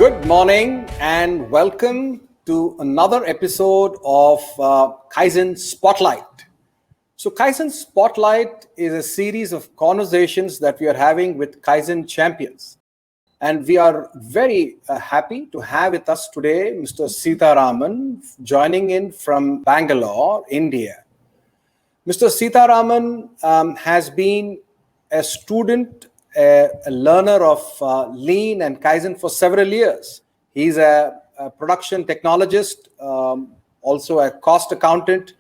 Good morning and welcome to another episode of Kaizen Spotlight. So, Kaizen Spotlight is a series of conversations that we are having with Kaizen champions. And we are very happy to have with us today Mr. Sitaraman joining in from Bangalore, India. Mr. Sitaraman has been a student, a learner of Lean and Kaizen for several years. He's a production technologist, also a cost accountant,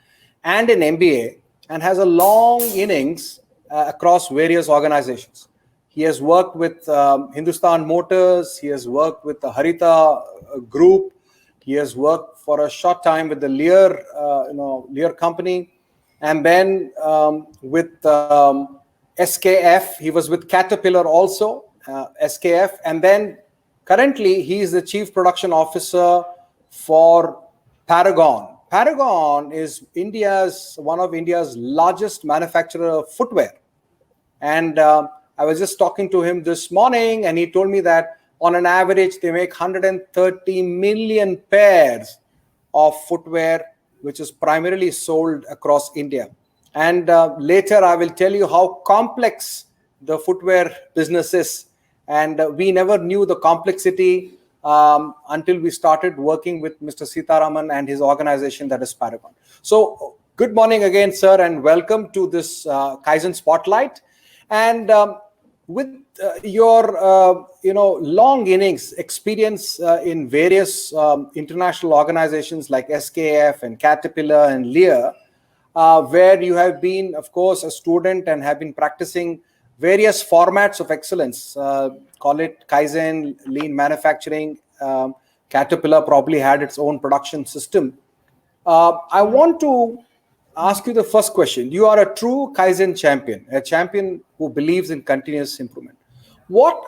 and an MBA, and has a long innings across various organizations. He has worked with Hindustan Motors. He has worked with the Harita Group. He has worked for a short time with the Lear company, and then with SKF. He was with Caterpillar also, SKF, and then currently he is the Chief Production Officer for Paragon. Paragon is one of India's largest manufacturer of footwear. And I was just talking to him this morning, and he told me that on an average, they make 130 million pairs of footwear, which is primarily sold across India. And later, I will tell you how complex the footwear business is. And we never knew the complexity until we started working with Mr. Sitaraman and his organization, that is Paragon. So good morning again, sir, and welcome to this Kaizen Spotlight. And with your long innings experience in various international organizations like SKF and Caterpillar and Lear, where you have been, of course, a student and have been practicing various formats of excellence, call it Kaizen, lean manufacturing. Caterpillar probably had its own production system. I want to ask you the first question. You are a true Kaizen champion, a champion who believes in continuous improvement.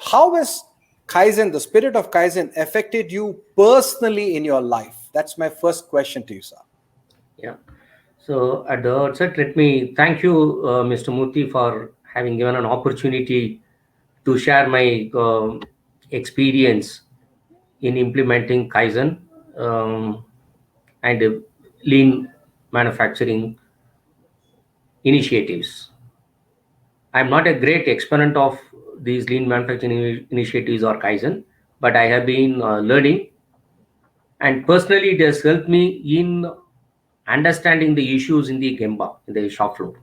How has Kaizen, the spirit of Kaizen, affected you personally in your life? That's my first question to you, sir. Yeah. So at the outset, let me thank you, Mr. Murthy, for having given an opportunity to share my experience in implementing Kaizen and lean manufacturing initiatives. I'm not a great exponent of these lean manufacturing initiatives or Kaizen, but I have been learning, and personally it has helped me in understanding the issues in the Gemba, in the shop floor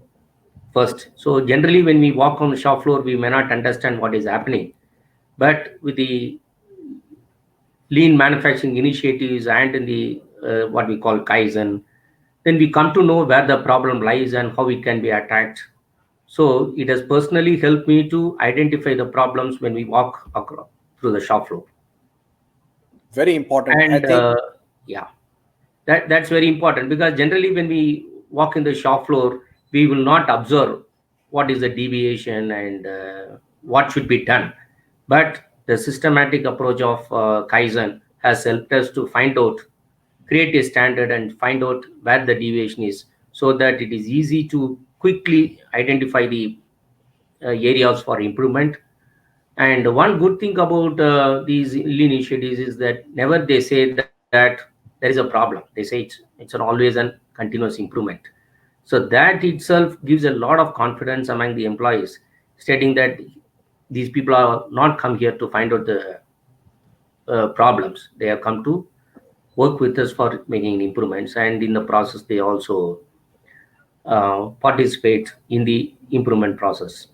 first. So generally when we walk on the shop floor, we may not understand what is happening, but with the lean manufacturing initiatives and in the what we call Kaizen, then we come to know where the problem lies and how it can be attacked. So it has personally helped me to identify the problems when we walk across through the shop floor. Very important. And yeah, that's very important, because generally when we walk in the shop floor, we will not observe what is the deviation and what should be done. But the systematic approach of Kaizen has helped us to find out, create a standard and find out where the deviation is, so that it is easy to quickly identify the areas for improvement. And one good thing about these lean initiatives is that never they say that there is a problem. They say it's an always an continuous improvement. So that itself gives a lot of confidence among the employees, stating that these people are not come here to find out the problems. They have come to work with us for making improvements, and in the process they also participate in the improvement process.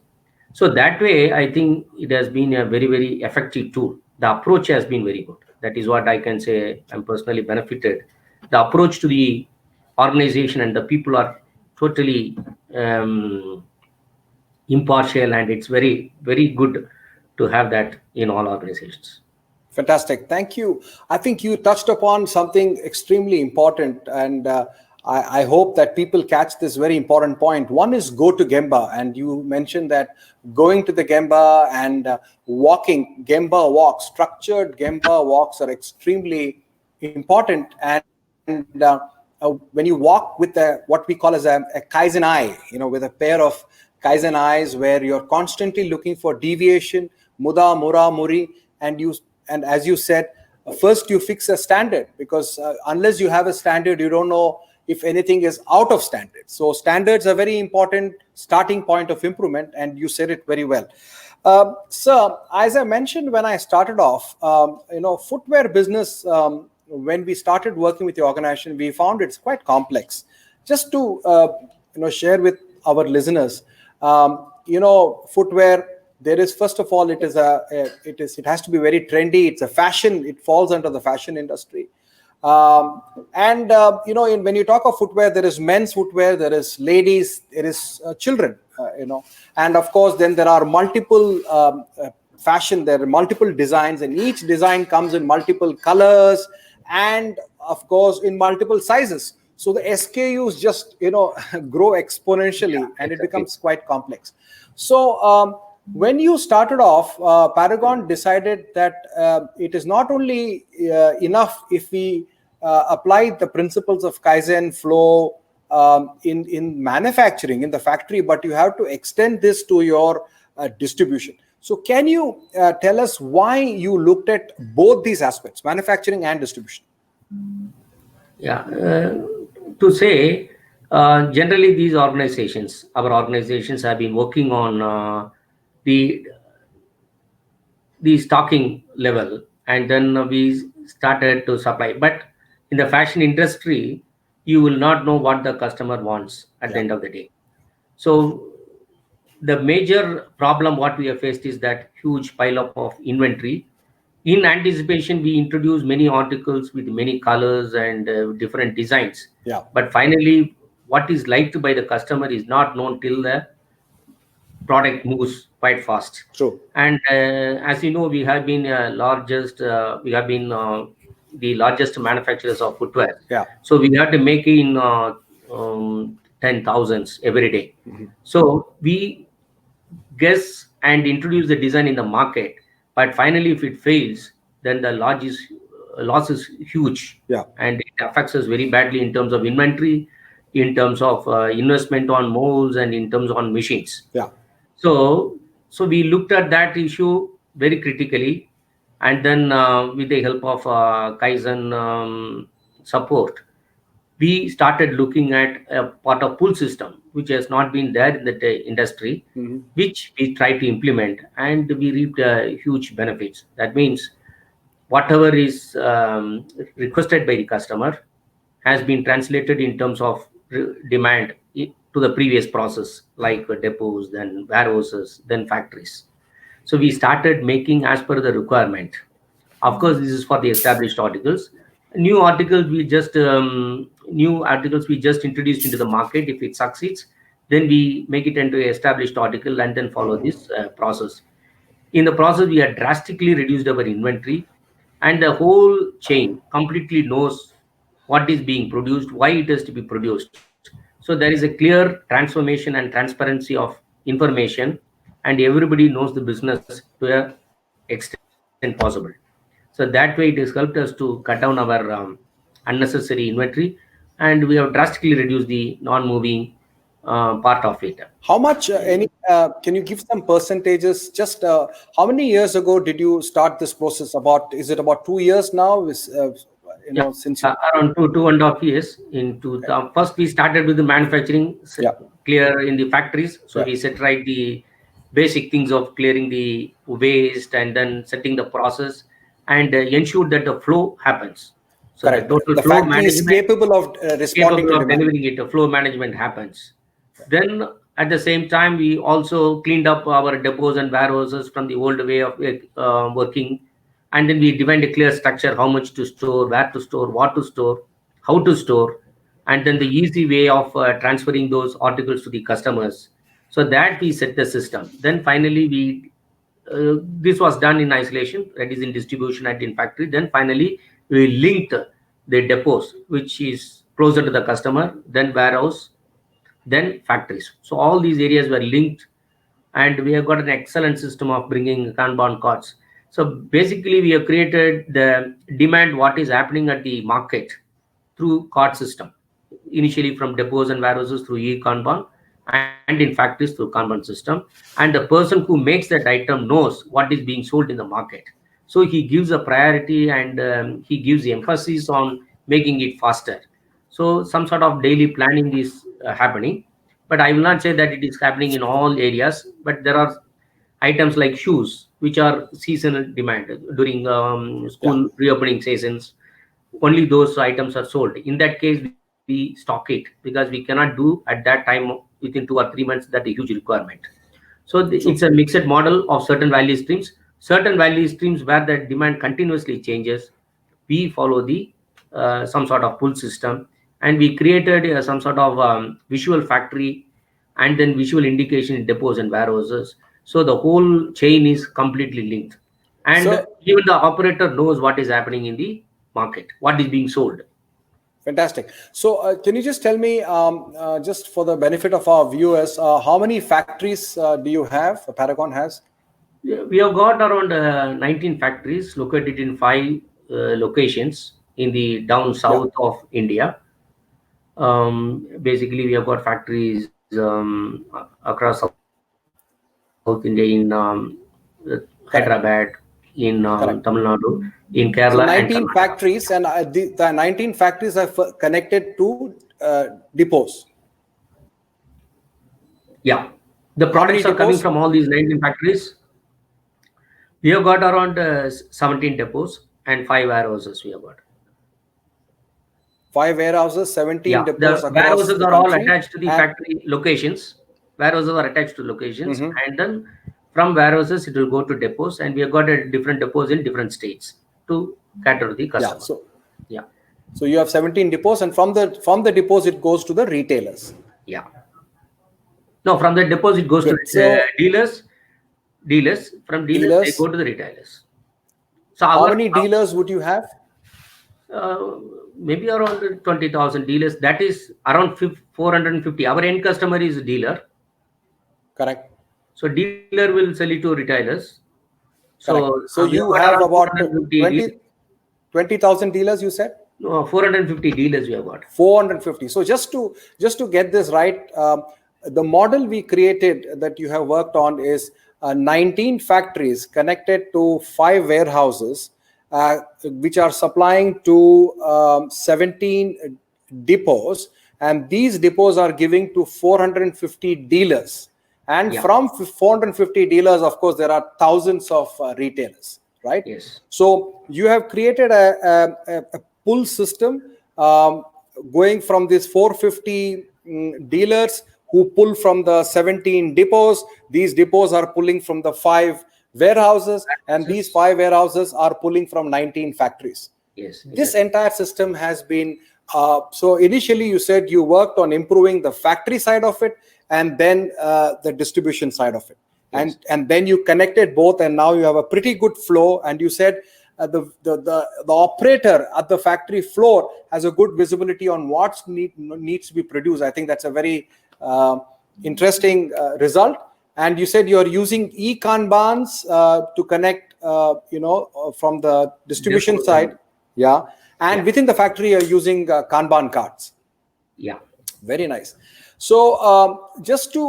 So that way, I think it has been a very, very effective tool. The approach has been very good. That is what I can say. I'm personally benefited. The approach to the organization and the people are totally impartial, and it's very, very good to have that in all organizations. Fantastic. Thank you. I think you touched upon something extremely important, and I hope that people catch this very important point. One is go to Gemba, and you mentioned that going to the Gemba and walking Gemba walks, structured Gemba walks are extremely important. And when you walk with what we call as a Kaizen eye, with a pair of Kaizen eyes, where you're constantly looking for deviation, muda, mura, muri, and as you said, first you fix a standard, because unless you have a standard, you don't know if anything is out of standard. So standards are very important starting point of improvement, and you said it very well. Sir, as I mentioned when I started off, footwear business, when we started working with the organization, we found it's quite complex. Just to share with our listeners, footwear, there is, first of all, it has to be very trendy. It's a fashion. It falls under the fashion industry. When you talk of footwear, there is men's footwear, there is ladies, there is children, and of course, then there are multiple fashion, there are multiple designs, and each design comes in multiple colors, and of course, in multiple sizes. So the SKUs just, grow exponentially, and it becomes quite complex. So when you started off, Paragon decided that it is not only enough if we apply the principles of Kaizen flow in manufacturing, in the factory, but you have to extend this to your distribution. So can you tell us why you looked at both these aspects, manufacturing and distribution? Yeah, to say, generally these organizations, our organizations have been working on the stocking level, and then we started to supply. But in the fashion industry, you will not know what the customer wants at the end of the day. So the major problem what we have faced is that huge pile up of inventory. In anticipation, we introduced many articles with many colors and different designs. Yeah. But finally, what is liked by the customer is not known till the product moves quite fast. True. And as you know, we have been the largest manufacturers of footwear. Yeah. So we have to make in 10,000s every day. Mm-hmm. So we guess and introduce the design in the market, but finally, if it fails, then the loss is huge. Yeah. And it affects us very badly in terms of inventory, in terms of investment on molds, and in terms on machines. Yeah. So we looked at that issue very critically, and then with the help of Kaizen support, we started looking at a part of pull system, which has not been there in the industry, Mm-hmm. which we tried to implement, and we reaped huge benefits. That means whatever is requested by the customer has been translated in terms of demand to the previous process, like depots, then warehouses, then factories. So we started making as per the requirement. Of course, this is for the established articles. New articles we just introduced into the market. If it succeeds, then we make it into an established article and then follow this process. In the process, we have drastically reduced our inventory, and the whole chain completely knows what is being produced, why it has to be produced. So there is a clear transformation and transparency of information, and everybody knows the business to an extent possible. So that way, it has helped us to cut down our unnecessary inventory, and we have drastically reduced the non-moving part of it. How much? Can you give some percentages? Just how many years ago did you start this process? Is it about 2 years now? Since around 2.5 years. First, we started with the manufacturing, clear in the factories. So we set right the basic things of clearing the waste, and then setting the process, and ensure that the flow happens. So correct. The flow factory is capable of responding to delivering it. The flow management happens. Then at the same time, we also cleaned up our depots and warehouses from the old way of working. And then we defined a clear structure, how much to store, where to store, what to store, how to store, and then the easy way of transferring those articles to the customers. So that we set the system. Then finally, this was done in isolation, that is in distribution and in factory. Then finally, we linked the depots, which is closer to the customer, then warehouse, then factories. So all these areas were linked, and we have got an excellent system of bringing Kanban cards. So basically, we have created the demand what is happening at the market through card system, initially from depots and warehouses through e-Kanban, and in factories through Kanban system. And the person who makes that item knows what is being sold in the market. So he gives a priority, and he gives emphasis on making it faster. So some sort of daily planning is happening, but I will not say that it is happening in all areas. But there are items like shoes, which are seasonal demand during Yeah. school reopening seasons. Only those items are sold. In that case, we stock it because we cannot do at that time within 2 or 3 months. That a huge requirement. So it's a True. mixed model of certain value streams. Certain value streams where the demand continuously changes, we follow the some sort of pull system, and we created some sort of visual factory, and then visual indication in depots and warehouses. So the whole chain is completely linked, and So even the operator knows what is happening in the market, what is being sold. fantastic. So can you just tell me, just for the benefit of our viewers, how many factories do you have? Paragon has. Yeah, we have got around 19 factories located in 5 locations in the down Yeah. south of India. Basically, we have got factories across South India in Hyderabad, Correct. in Tamil Correct. Nadu, in Kerala So and 19 Karnataka. factories, and the 19 factories are connected to depots. Yeah, the How many products are coming depots? from all these 19 factories. We have got around 17 depots and 5 warehouses. We have got. 5 warehouses, 17 Yeah, depots the across warehouses the are all country. attached to the And factory locations. Warehouses are attached to locations, mhm. and then from warehouses it will go to depots, and we have got a different depots in different states to cater to the Yeah, customer. so Yeah, you have 17 depots, and from the depots it goes to the retailers. yeah. No, from the depots it goes to Good. So dealers. Dealers, from dealers they dealers, go to the retailers. So how our many dealers would you have? uh, maybe around 20,000 dealers. That is around 450. Our end customer is a dealer. Correct. So dealer will sell it to retailers. So Correct. So we have you got have around about 450 20,000 dealers, you said? no, 450 dealers we have got. 450. So just to get this right, the model we created that you have worked on is 19 factories connected to 5 warehouses, which are supplying to 17 depots, and these depots are giving to 450 dealers. And Yeah. from 450 dealers, of course, there are thousands of retailers, right? Yes. So you have created a pull system, going from these 450 dealers who pull from the 17 depots. These depots are pulling from the 5 warehouses, and these 5 warehouses are pulling from 19 factories. Yes. This Exactly. entire system has been, so initially you said you worked on improving the factory side of it, and then the distribution side of it. Yes. And then you connected both, and now you have a pretty good flow. And you said the operator at the factory floor has a good visibility on what needs to be produced. I think that's a very interesting result. And you said you're using e-kanbans to connect, from the distribution Depots side. Yeah. And Yeah. within the factory, you're using Kanban cards. Yeah. Very nice. So just to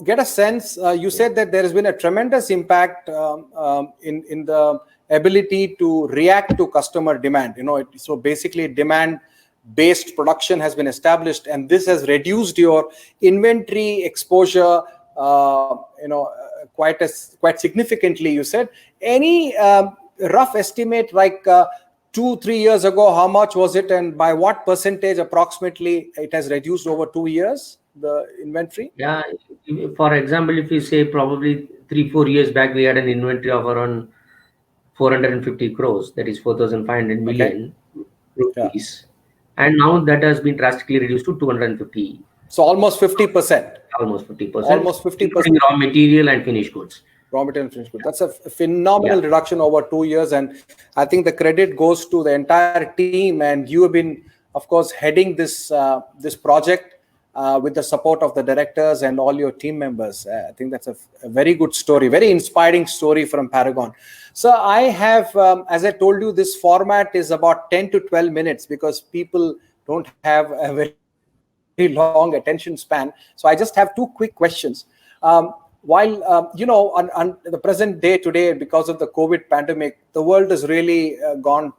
get a sense, you said that there has been a tremendous impact in the ability to react to customer demand. So basically demand-based production has been established, and this has reduced your inventory exposure, quite significantly, you said. Any rough estimate, like 2-3 years ago, how much was it, and by what percentage approximately it has reduced over 2 years, the inventory? Yeah. For example, if you say probably 3-4 years back, we had an inventory of around 450 crores, that is 4,500 Okay. million Yeah. rupees. And now that has been drastically reduced to 250, So almost 50%. almost 50%, Almost 50%. including raw material and finished goods. Raw material and finished goods. That's a phenomenal Yeah. reduction over 2 years, and I think the credit goes to the entire team. And you have been, of course, heading this project with the support of the directors and all your team members. I think that's a very good story, very inspiring story from Paragon. So I have, as I told you, this format is about 10 to 12 minutes because people don't have a very long attention span. So I just have two quick questions. while on the present day today, because of the COVID pandemic, the world has really gone,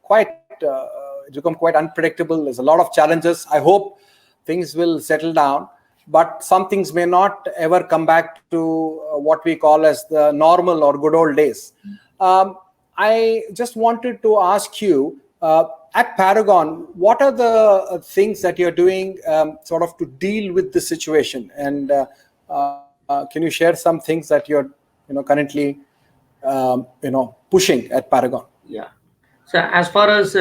quite it's become quite unpredictable. There's a lot of challenges. I hope things will settle down, but some things may not ever come back to what we call as the normal or good old days. I just wanted to ask you, at Paragon, what are the things that you're doing sort of to deal with this situation? And can you share some things that you're currently pushing at Paragon? Yeah. So as far as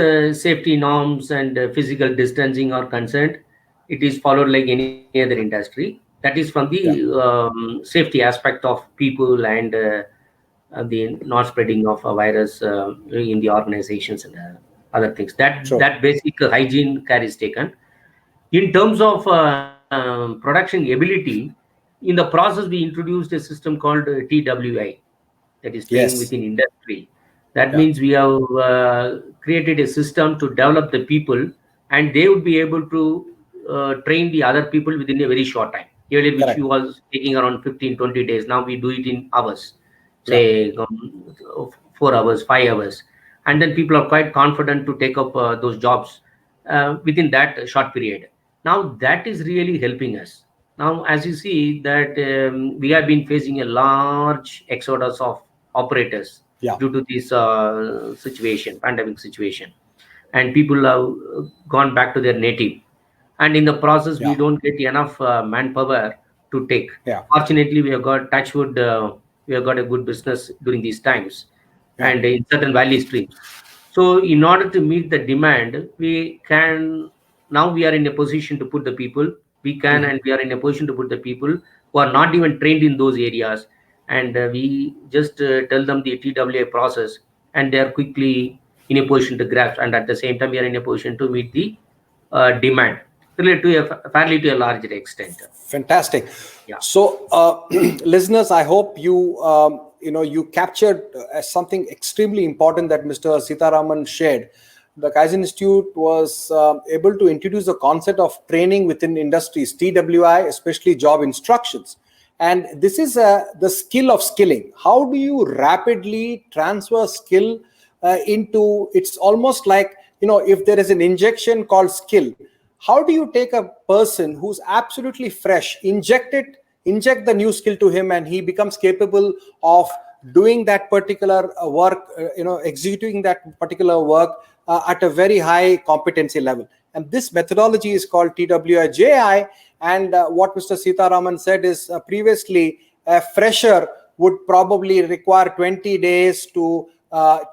safety norms and physical distancing are concerned, it is followed like any other industry. That is from the safety aspect of people and the not spreading of a virus in the organizations and other things. That basic hygiene care is taken. In terms of production ability, in the process we introduced a system called TWI, that is training within industry. That means we have created a system to develop the people, and they would be able to train the other people within a very short time. Earlier, which was taking around 15-20 days. Now we do it in hours, say 4 hours, 5 hours. And then people are quite confident to take up those jobs within that short period. Now that is really helping us. Now, as you see that we have been facing a large exodus of operators due to this pandemic situation, and people have gone back to their native, and in the process we don't get enough manpower to take. Fortunately, we have got touchwood, we have got a good business during these times and in certain value streams. So in order to meet the demand, we are in a position to put the people, and we are in a position to put the people who are not even trained in those areas, and we just tell them the TWA process, and they are quickly in a position to grasp, and at the same time we are in a position to meet the demand fairly to a larger extent. Fantastic. So listeners, I hope you captured something extremely important that Mr. Sitaraman shared. The Kaizen Institute was able to introduce the concept of training within industries, TWI, especially job instructions. And this is the skill of skilling. How do you rapidly transfer skill into, it's almost like, if there is an injection called skill, how do you take a person who's absolutely fresh, inject the new skill to him, and he becomes capable of doing that particular work, executing that particular work at a very high competency level? And this methodology is called TWI-JI. And what Mr. Sitaraman said is previously a fresher would probably require 20 days to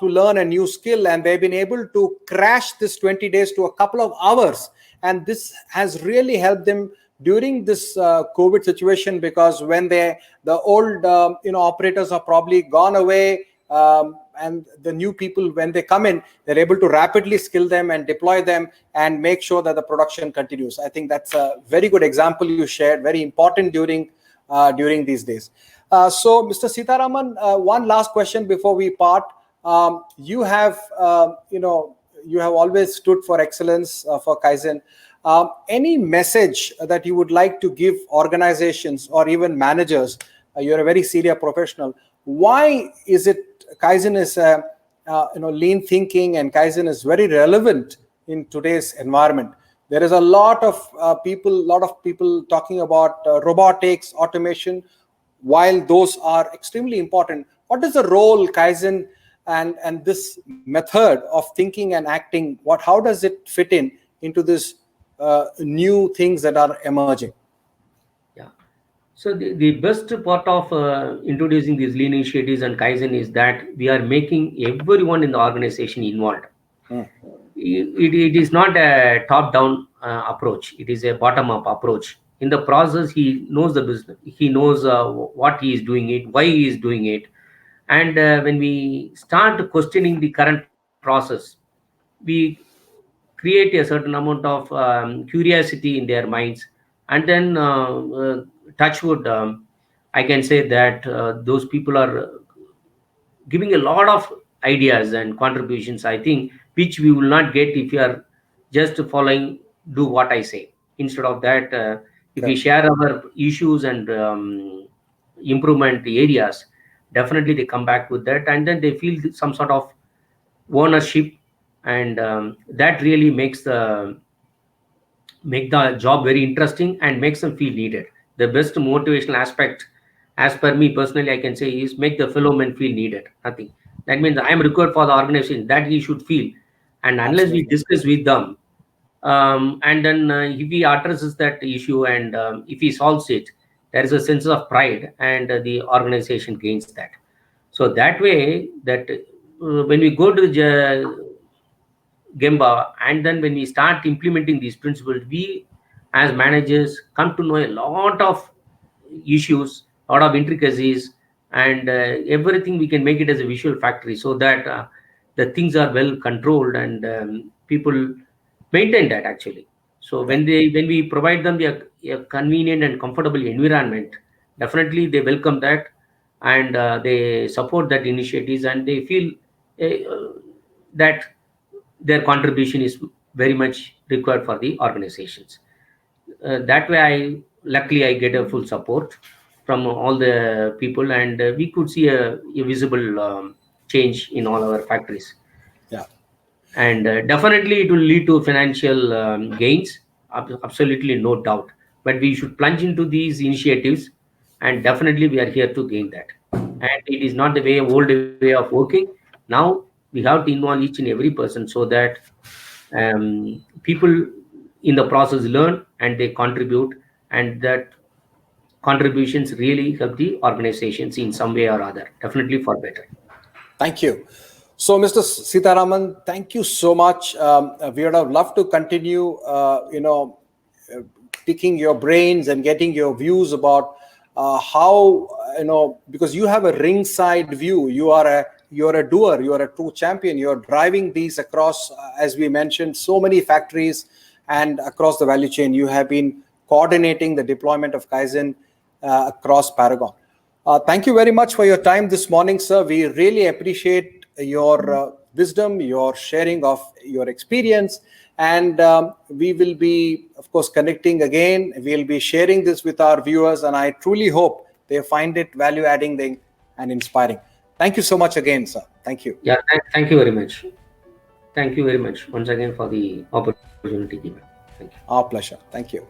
learn a new skill, and they've been able to crash this 20 days to a couple of hours. And this has really helped them during this COVID situation, because when the old operators are probably gone away, and the new people, when they come in, they're able to rapidly skill them and deploy them and make sure that the production continues. I think that's a very good example you shared, very important during these days. So Mr. Sitaraman, one last question before we part. You have always stood for excellence for Kaizen. Any message that you would like to give organizations or even managers? You're a very senior professional. Why is it Kaizen is lean thinking, and Kaizen is very relevant in today's environment? There is a lot of people talking about robotics, automation. While those are extremely important, what is the role Kaizen and this method of thinking and acting? How does it fit into this new things that are emerging? Yeah. So the best part of introducing these lean initiatives and Kaizen is that we are making everyone in the organization involved. It is not a top-down approach. It is a bottom-up approach. In the process, he knows the business. He knows what he is doing it, why he is doing it. And when we start questioning the current process, we create a certain amount of curiosity in their minds. And then touchwood, I can say that those people are giving a lot of ideas and contributions, I think, which we will not get if you are just following, do what I say. Instead of that, if we share our issues and improvement areas, definitely they come back with that, and then they feel some sort of ownership, and that really make the job very interesting and makes them feel needed. The best motivational aspect, as per me personally, I can say, is make the fellow men feel needed. Nothing. That means I am required for the organization, that he should feel. And unless we Absolutely. discuss with them, and then if he addresses that issue, and if he solves it, there is a sense of pride, and the organization gains that. So that way, that when we go to the Gemba, and then when we start implementing these principles, we as managers come to know a lot of issues, a lot of intricacies, and everything we can make it as a visual factory, so that the things are well controlled, and people maintain that actually. So when we provide them a convenient and comfortable environment, definitely they welcome that, and they support that initiatives, and they feel that their contribution is very much required for the organizations. That way, luckily I get a full support from all the people, and we could see a visible change in all our factories. Yeah. And definitely it will lead to financial gains, absolutely no doubt. But we should plunge into these initiatives, and definitely we are here to gain that. And it is not the old way of working. Now we have to involve each and every person, so that people in the process learn and they contribute, and that contributions really help the organizations in some way or other, definitely for better. Thank you. So, Mr. Sitaraman, thank you so much. We would have loved to continue, picking your brains and getting your views about how, because you have a ringside view. You're a doer. You're a true champion. You're driving these across, as we mentioned, so many factories and across the value chain. You have been coordinating the deployment of Kaizen across Paragon. Thank you very much for your time this morning, sir. We really appreciate your wisdom, your sharing of your experience, and we will be, of course, connecting again. We'll be sharing this with our viewers, and I truly hope they find it value-adding and inspiring. Thank you so much again, sir. Thank you. Yeah, thank you very much. Thank you very much once again for the opportunity given. Thank you. Our pleasure. Thank you.